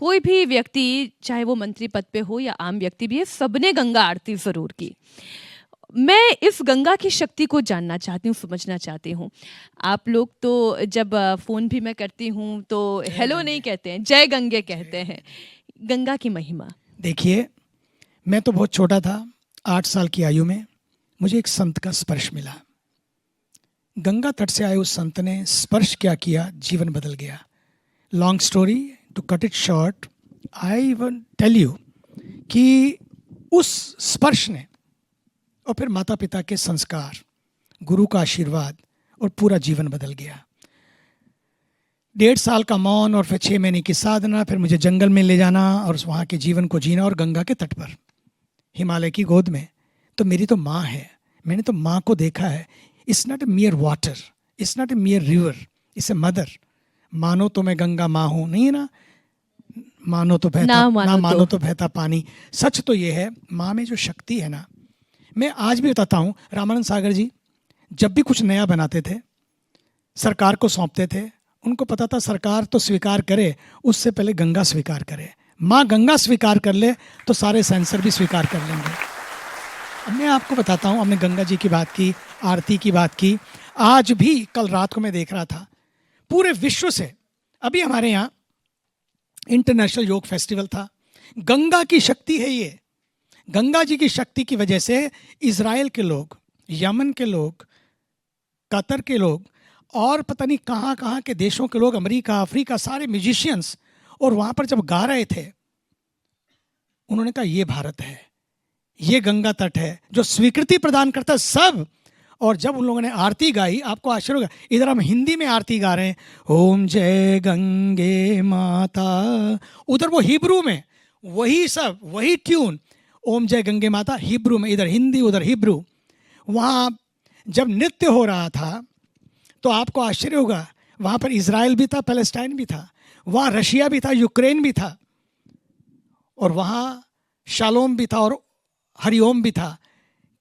कोई भी व्यक्ति, चाहे वो मंत्री पद पे हो या आम व्यक्ति भी है, सबने गंगा आरती ज़रूर की। मैं इस गंगा की शक्ति को जानना चाहती हूँ, समझना चाहती हूँ। आप लोग तो जब फ़ोन भी मैं करती हूँ तो हेलो नहीं कहते हैं, जय गंगे कहते हैं। गंगा की महिमा। देखिए, मैं तो बहुत छोटा था, 8 साल की आयु में मुझे एक संत का स्पर्श मिला। गंगा तट से आए उस संत ने स्पर्श क्या किया, जीवन बदल गया। Long story to cut it short, I will tell you कि उस स्पर्श ने और फिर माता पिता के संस्कार, गुरु का आशीर्वाद और पूरा जीवन बदल गया। 1.5 साल का मौन और फिर 6 महीने की साधना, फिर मुझे जंगल में ले जाना और वहाँ के जीवन को जीना, और गंगा के तट पर हिमालय की गोद में। तो मेरी तो माँ है, मैंने तो माँ को देखा है। It's not a मियर water, it's not a मियर river, it's a mother. मानो तो मैं गंगा माँ हूँ, नहीं है ना, मानो तो बहता ना मानो तो बहता पानी। सच तो ये है, माँ में जो शक्ति है ना, मैं आज भी बताता हूँ। रामानंद सागर जी जब भी कुछ नया बनाते थे, सरकार को सौंपते थे, उनको पता था सरकार तो स्वीकार करे, उससे पहले गंगा स्वीकार करे। माँ गंगा स्वीकार कर ले तो सारे सेंसर भी स्वीकार कर लेंगे। अब मैं आपको बताता हूँ, हमने गंगा जी की बात की, आरती की बात की। आज भी कल रात को मैं देख रहा था, पूरे विश्व से, अभी हमारे यहाँ इंटरनेशनल योग फेस्टिवल था। गंगा की शक्ति है ये। गंगा जी की शक्ति की वजह से इजराइल के लोग, यमन के लोग, कतर के लोग और पता नहीं कहाँ कहाँ के देशों के लोग, अमेरिका, अफ्रीका, सारे म्यूजिशियंस, और वहाँ पर जब गा रहे थे, उन्होंने कहा ये भारत है, ये गंगा तट है जो स्वीकृति प्रदान करता है सब। और जब उन लोगों ने आरती गाई, आपको आश्चर्य होगा, इधर हम हिंदी में आरती गा रहे हैं, ओम जय गंगे माता, उधर वो हिब्रू में वही सब, वही ट्यून, ओम जय गंगे माता हिब्रू में, इधर हिंदी उधर हिब्रू। वहाँ जब नृत्य हो रहा था तो आपको आश्चर्य होगा, वहाँ पर इजराइल भी था, पैलेस्टाइन भी था, वहाँ रशिया भी था, यूक्रेन भी था, और वहाँ शालोम भी था और हरिओम भी था।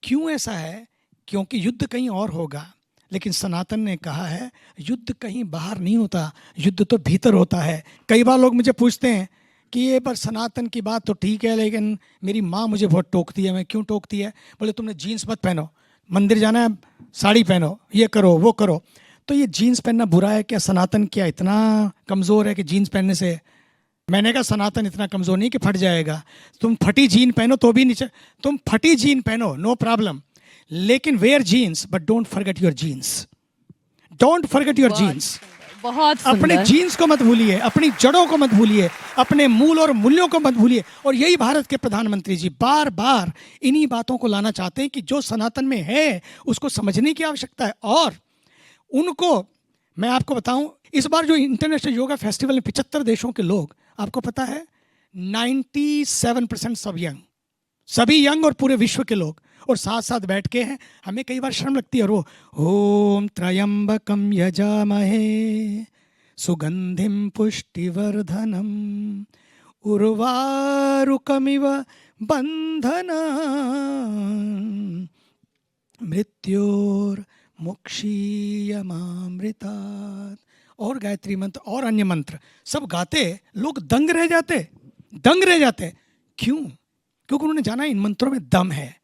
क्यों ऐसा है? क्योंकि युद्ध कहीं और होगा, लेकिन सनातन ने कहा है युद्ध कहीं बाहर नहीं होता, युद्ध तो भीतर होता है। कई बार लोग मुझे पूछते हैं कि ये पर सनातन की बात तो ठीक है, लेकिन मेरी माँ मुझे बहुत टोकती है। मैं क्यों टोकती है? बोले तुमने जीन्स मत पहनो, मंदिर जाना है साड़ी पहनो, ये करो वो करो। तो ये जीन्स पहनना बुरा है क्या? सनातन क्या इतना कमज़ोर है कि जीन्स पहनने से? मैंने कहा सनातन इतना कमज़ोर नहीं कि फट जाएगा। तुम फटी जीन पहनो तो भी नीचे, तुम फटी जीन पहनो, नो प्रॉब्लम, लेकिन wear jeans but don't forget your genes, don't forget your genes. बहुत अपने जीन्स को मत भूलिए, अपनी जड़ों को मत भूलिए, अपने मूल और मूल्यों को मत भूलिए। और यही भारत के प्रधानमंत्री जी बार बार इन्हीं बातों को लाना चाहते हैं कि जो सनातन में है उसको समझने की आवश्यकता है। और उनको मैं आपको बताऊं, इस बार जो इंटरनेशनल योगा फेस्टिवल में 75 देशों के लोग, आपको पता है 97% सब यंग, सभी यंग और पूरे विश्व के लोग, और साथ साथ बैठ के हैं। हमें कई बार शर्म लगती है, और वो ओम त्रयंबकम यजामहे सुगंधिम पुष्टिवर्धनम उर्वारुकमिव बंधना मृत्योर मोक्षीयमामृतात्, और गायत्री मंत्र और अन्य मंत्र सब गाते, लोग दंग रह जाते, दंग रह जाते। क्यों? क्योंकि उन्होंने जाना इन मंत्रों में दम है।